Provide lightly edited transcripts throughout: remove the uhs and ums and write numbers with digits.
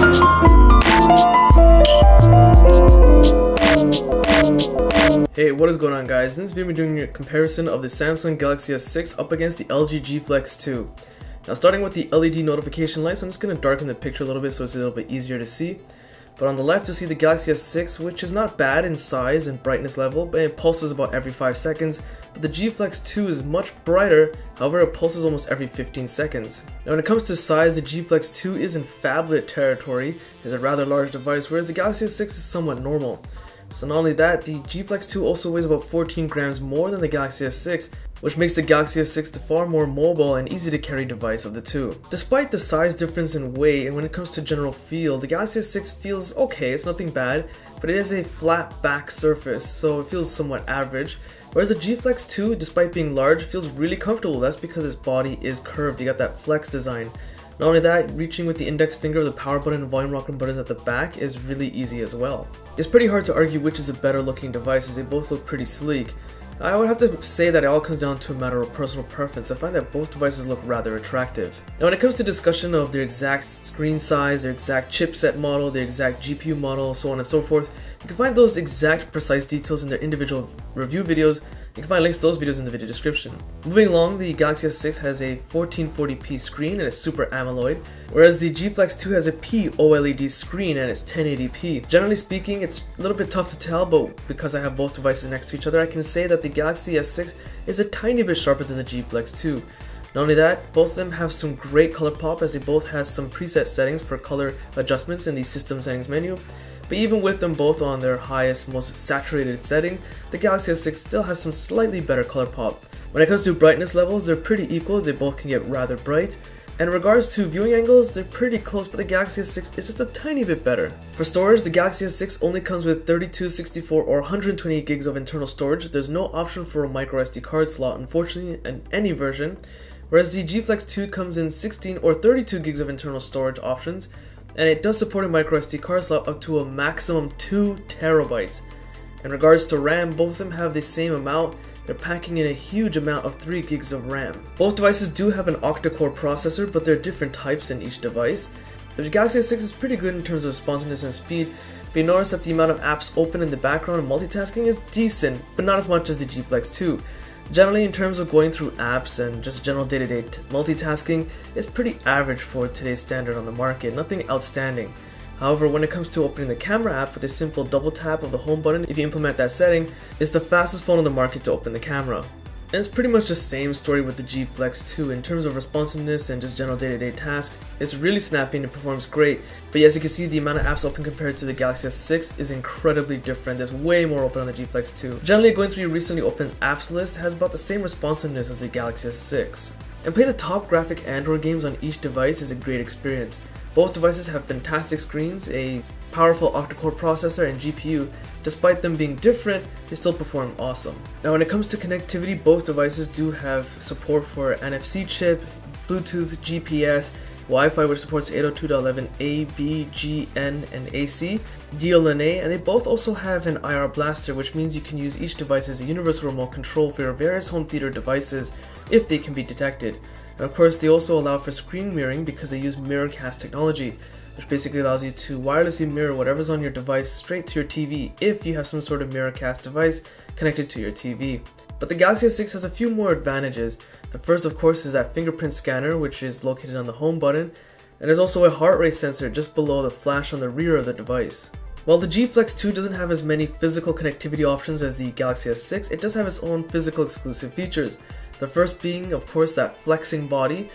Hey, what is going on guys? In this video we're doing a comparison of the Samsung Galaxy S6 up against the LG G Flex 2. Now starting with the LED notification lights, I'm just going to darken the picture a little bit so it's a little bit easier to see. But on the left you'll see the Galaxy S6, which is not bad in size and brightness level, but it pulses about every 5 seconds. But the G Flex 2 is much brighter, however it pulses almost every 15 seconds. Now when it comes to size, the G Flex 2 is in phablet territory. It's a rather large device, whereas the Galaxy S6 is somewhat normal. So not only that, the G Flex 2 also weighs about 14 grams more than the Galaxy S6, which makes the Galaxy S6 the far more mobile and easy to carry device of the two. Despite the size difference in weight, and when it comes to general feel, the Galaxy S6 feels okay, it's nothing bad, but it is a flat back surface, so it feels somewhat average. Whereas the G Flex 2, despite being large, feels really comfortable. That's because its body is curved, you got that flex design. Not only that, reaching with the index finger of the power button and volume rocker buttons at the back is really easy as well. It's pretty hard to argue which is a better looking device as they both look pretty sleek. I would have to say that it all comes down to a matter of personal preference. I find that both devices look rather attractive. Now when it comes to discussion of their exact screen size, their exact chipset model, their exact GPU model, so on and so forth, you can find those exact precise details in their individual review videos. You can find links to those videos in the video description. Moving along, the Galaxy S6 has a 1440p screen and it's Super AMOLED, whereas the G Flex 2 has a P-OLED screen and it's 1080p. Generally speaking, it's a little bit tough to tell, but because I have both devices next to each other, I can say that the Galaxy S6 is a tiny bit sharper than the G Flex 2. Not only that, both of them have some great color pop as they both have some preset settings for color adjustments in the system settings menu. But even with them both on their highest, most saturated setting, the Galaxy S6 still has some slightly better color pop. When it comes to brightness levels, they're pretty equal, they both can get rather bright. And in regards to viewing angles, they're pretty close, but the Galaxy S6 is just a tiny bit better. For storage, the Galaxy S6 only comes with 32, 64, or 128 gigs of internal storage. There's no option for a micro SD card slot, unfortunately, in any version. Whereas the G Flex 2 comes in 16 or 32 gigs of internal storage options, and it does support a micro SD card slot up to a maximum 2 terabytes. In regards to RAM, both of them have the same amount. They're packing in a huge amount of 3 gigs of RAM. Both devices do have an octa-core processor, but there are different types in each device. The Galaxy S6 is pretty good in terms of responsiveness and speed, but you notice that the amount of apps open in the background and multitasking is decent, but not as much as the G Flex 2. Generally, in terms of going through apps and just general day-to-day multitasking, it's pretty average for today's standard on the market, nothing outstanding. However, when it comes to opening the camera app with a simple double tap of the home button, if you implement that setting, it's the fastest phone on the market to open the camera. And it's pretty much the same story with the G Flex 2 in terms of responsiveness and just general day-to-day tasks. It's really snappy and it performs great, but as you can see, the amount of apps open compared to the Galaxy S6 is incredibly different. There's way more open on the G Flex 2. Generally, going through your recently opened apps list has about the same responsiveness as the Galaxy S6. And playing the top graphic Android games on each device is a great experience. Both devices have fantastic screens, a powerful octa-core processor and GPU. Despite them being different, they still perform awesome. Now when it comes to connectivity, both devices do have support for NFC chip, Bluetooth, GPS, Wi-Fi which supports 802.11a, B, G, N, and AC, DLNA, and they both also have an IR blaster, which means you can use each device as a universal remote control for your various home theater devices if they can be detected. And of course, they also allow for screen mirroring because they use Miracast technology, which basically allows you to wirelessly mirror whatever's on your device straight to your TV if you have some sort of Miracast device connected to your TV. But the Galaxy S6 has a few more advantages. The first, of course, is that fingerprint scanner, which is located on the home button, and there's also a heart rate sensor just below the flash on the rear of the device. While the G Flex 2 doesn't have as many physical connectivity options as the Galaxy S6, it does have its own physical exclusive features. The first being, of course, that flexing body,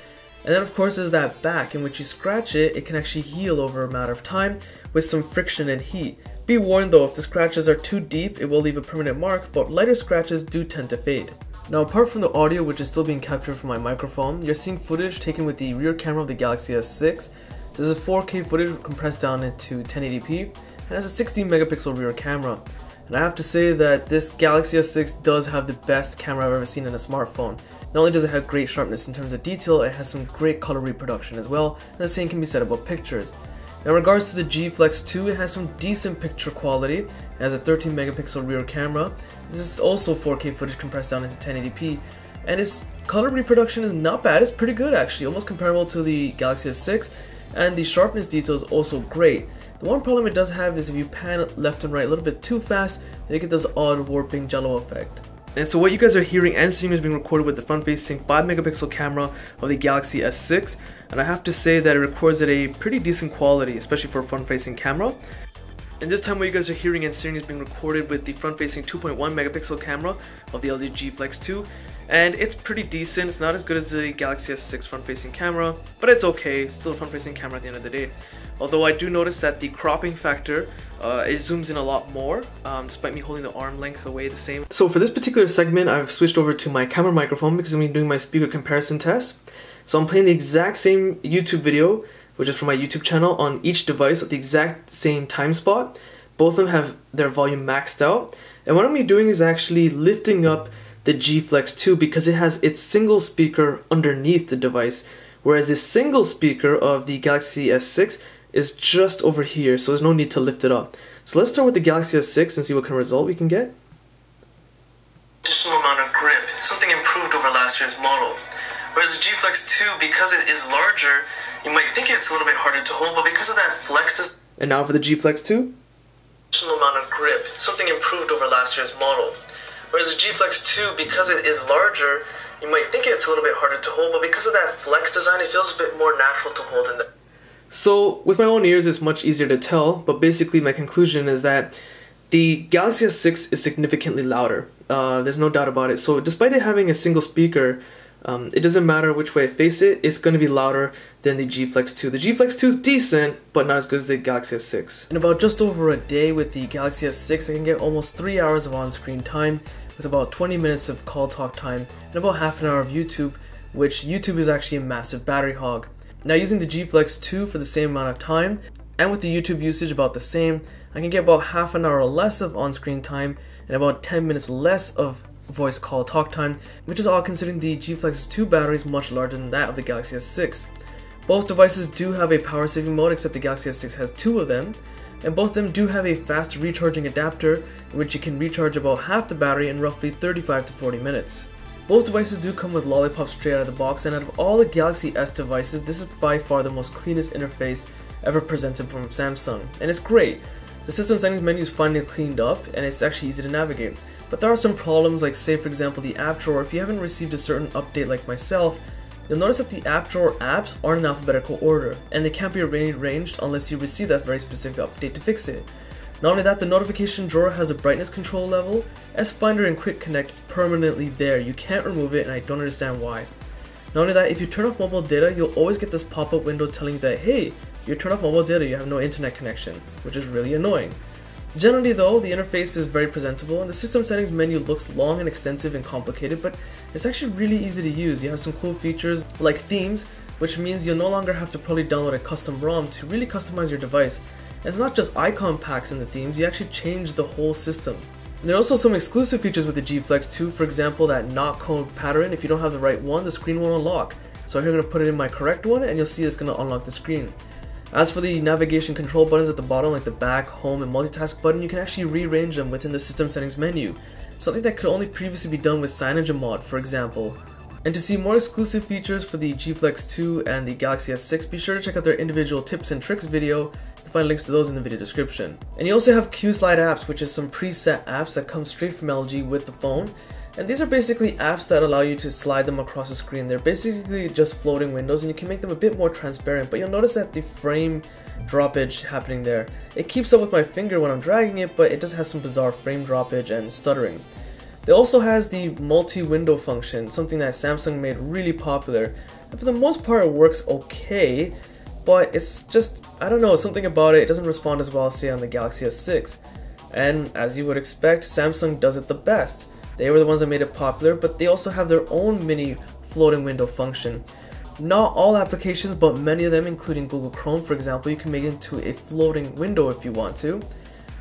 and then of course there's that back in which you scratch it, it can actually heal over a matter of time with some friction and heat. Be warned though, if the scratches are too deep, it will leave a permanent mark, but lighter scratches do tend to fade. Now apart from the audio, which is still being captured from my microphone, you're seeing footage taken with the rear camera of the Galaxy S6. This is 4K footage compressed down into 1080p, and has a 16 megapixel rear camera. And I have to say that this Galaxy S6 does have the best camera I've ever seen in a smartphone. Not only does it have great sharpness in terms of detail, it has some great color reproduction as well, and the same can be said about pictures. Now in regards to the G Flex 2, it has some decent picture quality. It has a 13 megapixel rear camera. This is also 4K footage compressed down into 1080p, and its color reproduction is not bad, it's pretty good actually, almost comparable to the Galaxy S6. and the sharpness detail is also great. The one problem it does have is if you pan left and right a little bit too fast, then you get this odd warping jello effect. And so what you guys are hearing and seeing is being recorded with the front-facing 5-megapixel camera of the Galaxy S6, and I have to say that it records at a pretty decent quality, especially for a front-facing camera. And this time what you guys are hearing and seeing is being recorded with the front-facing 2.1 megapixel camera of the LG G Flex 2, and it's pretty decent. It's not as good as the Galaxy S6 front-facing camera, but it's okay. It's still a front-facing camera at the end of the day. Although I do notice that the cropping factor, it zooms in a lot more, despite me holding the arm length away the same. So for this particular segment, I've switched over to my camera microphone because I'm going to be doing my speaker comparison test. So I'm playing the exact same YouTube video, which is from my YouTube channel, on each device at the exact same time spot. Both of them have their volume maxed out. And what I'm going to be doing is actually lifting up the G Flex 2 because it has its single speaker underneath the device, whereas the single speaker of the Galaxy S6 is just over here, so there's no need to lift it up. So let's start with the Galaxy S6 and see what kind of result we can get. Additional amount of grip, something improved over last year's model. Whereas the G Flex 2, because it is larger, you might think it's a little bit harder to hold, but because of that flex... And now for the G Flex 2. Additional amount of grip, something improved over last year's model. Whereas the G Flex 2, because it is larger, you might think it's a little bit harder to hold, but because of that flex design, it feels a bit more natural to hold in the... So with my own ears it's much easier to tell, but basically my conclusion is that the Galaxy S6 is significantly louder. There's no doubt about it. So despite it having a single speaker, it doesn't matter which way I face it, it's going to be louder than the G Flex 2. The G Flex 2 is decent, but not as good as the Galaxy S6. In about just over a day with the Galaxy S6, I can get almost 3 hours of on-screen time, with about 20 minutes of call talk time, and about half an hour of YouTube, which YouTube is actually a massive battery hog. Now using the G Flex 2 for the same amount of time, and with the YouTube usage about the same, I can get about half an hour less of on-screen time, and about 10 minutes less of voice call talk time, which is all considering the G Flex 2 battery is much larger than that of the Galaxy S6. Both devices do have a power saving mode, except the Galaxy S6 has 2 of them, and both of them do have a fast recharging adapter in which you can recharge about half the battery in roughly 35 to 40 minutes. Both devices do come with Lollipop straight out of the box, and out of all the Galaxy S devices, this is by far the most cleanest interface ever presented from Samsung, and it's great. The system settings menu is finally cleaned up, and it's actually easy to navigate. But there are some problems, like say for example the app drawer. If you haven't received a certain update like myself, you'll notice that the app drawer apps aren't in alphabetical order, and they can't be rearranged unless you receive that very specific update to fix it. Not only that, the notification drawer has a brightness control level, S-Finder and Quick Connect permanently there. You can't remove it, and I don't understand why. Not only that, if you turn off mobile data, you'll always get this pop-up window telling you that, hey, you turned off mobile data, you have no internet connection, which is really annoying. Generally though, the interface is very presentable, and the system settings menu looks long and extensive and complicated, but it's actually really easy to use. You have some cool features like themes, which means you'll no longer have to probably download a custom ROM to really customize your device. And it's not just icon packs in the themes, you actually change the whole system. And there are also some exclusive features with the G Flex 2, for example that knock code pattern. If you don't have the right one, the screen won't unlock. So I'm here going to put it in my correct one, and you'll see it's going to unlock the screen. As for the navigation control buttons at the bottom, like the back, home, and multitask button, you can actually rearrange them within the system settings menu. Something that could only previously be done with CyanogenMod, for example. And to see more exclusive features for the G Flex 2 and the Galaxy S6, be sure to check out their individual tips and tricks video. You can find links to those in the video description. And you also have Qslide Apps, which is some preset apps that come straight from LG with the phone. And these are basically apps that allow you to slide them across the screen. They're basically just floating windows, and you can make them a bit more transparent, but you'll notice that the frame droppage happening there. It keeps up with my finger when I'm dragging it, but it does have some bizarre frame droppage and stuttering. It also has the multi-window function, something that Samsung made really popular. And for the most part it works okay, but it's just, I don't know, something about it, it doesn't respond as well as say on the Galaxy S6. And as you would expect, Samsung does it the best. They were the ones that made it popular, but they also have their own mini floating window function. Not all applications, but many of them, including Google Chrome for example, you can make it into a floating window if you want to.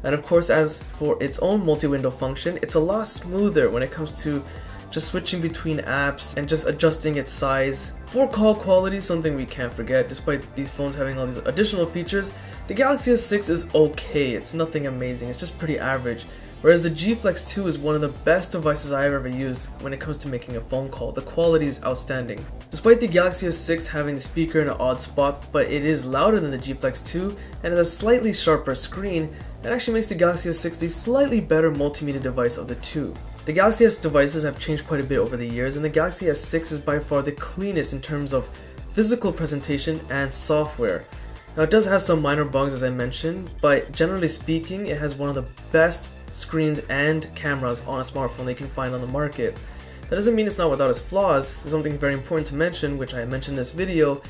And of course, as for its own multi-window function, it's a lot smoother when it comes to just switching between apps and just adjusting its size. For call quality, something we can't forget, despite these phones having all these additional features, the Galaxy S6 is okay. It's nothing amazing, it's just pretty average. Whereas the G Flex 2 is one of the best devices I've ever used when it comes to making a phone call. The quality is outstanding. Despite the Galaxy S6 having the speaker in an odd spot, but it is louder than the G Flex 2 and has a slightly sharper screen, that actually makes the Galaxy S6 the slightly better multimedia device of the two. The Galaxy S devices have changed quite a bit over the years, and the Galaxy S6 is by far the cleanest in terms of physical presentation and software. Now it does have some minor bugs as I mentioned, but generally speaking it has one of the best screens and cameras on a smartphone that you can find on the market. That doesn't mean it's not without its flaws. There's something very important to mention, which I mentioned in this video,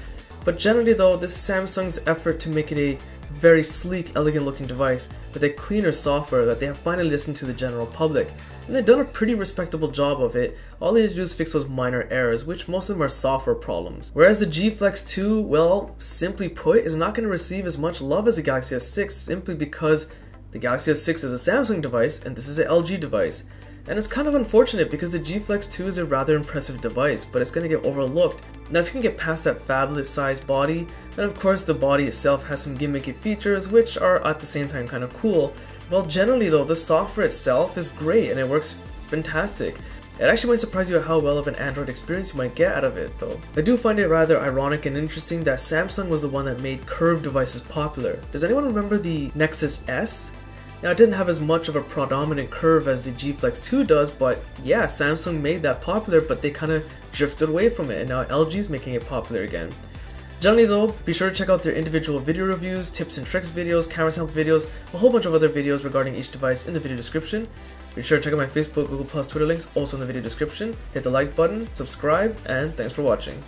but generally though, this is Samsung's effort to make it a very sleek, elegant looking device with a cleaner software that they have finally listened to the general public, and they've done a pretty respectable job of it. All they need to do is fix those minor errors, which most of them are software problems. Whereas the G Flex 2, well, simply put, is not going to receive as much love as the Galaxy S6 simply because the Galaxy S6 is a Samsung device and this is an LG device. And it's kind of unfortunate because the G Flex 2 is a rather impressive device, but it's going to get overlooked. Now if you can get past that fabulous sized body, and of course the body itself has some gimmicky features which are at the same time kind of cool, well generally though the software itself is great and it works fantastic. It actually might surprise you at how well of an Android experience you might get out of it though. I do find it rather ironic and interesting that Samsung was the one that made curved devices popular. Does anyone remember the Nexus S? Now it didn't have as much of a predominant curve as the G Flex 2 does, but yeah, Samsung made that popular, but they kind of drifted away from it and now LG's making it popular again. Generally though, be sure to check out their individual video reviews, tips and tricks videos, camera sample videos, a whole bunch of other videos regarding each device in the video description. Be sure to check out my Facebook, Google+, Twitter links also in the video description. Hit the like button, subscribe, and thanks for watching.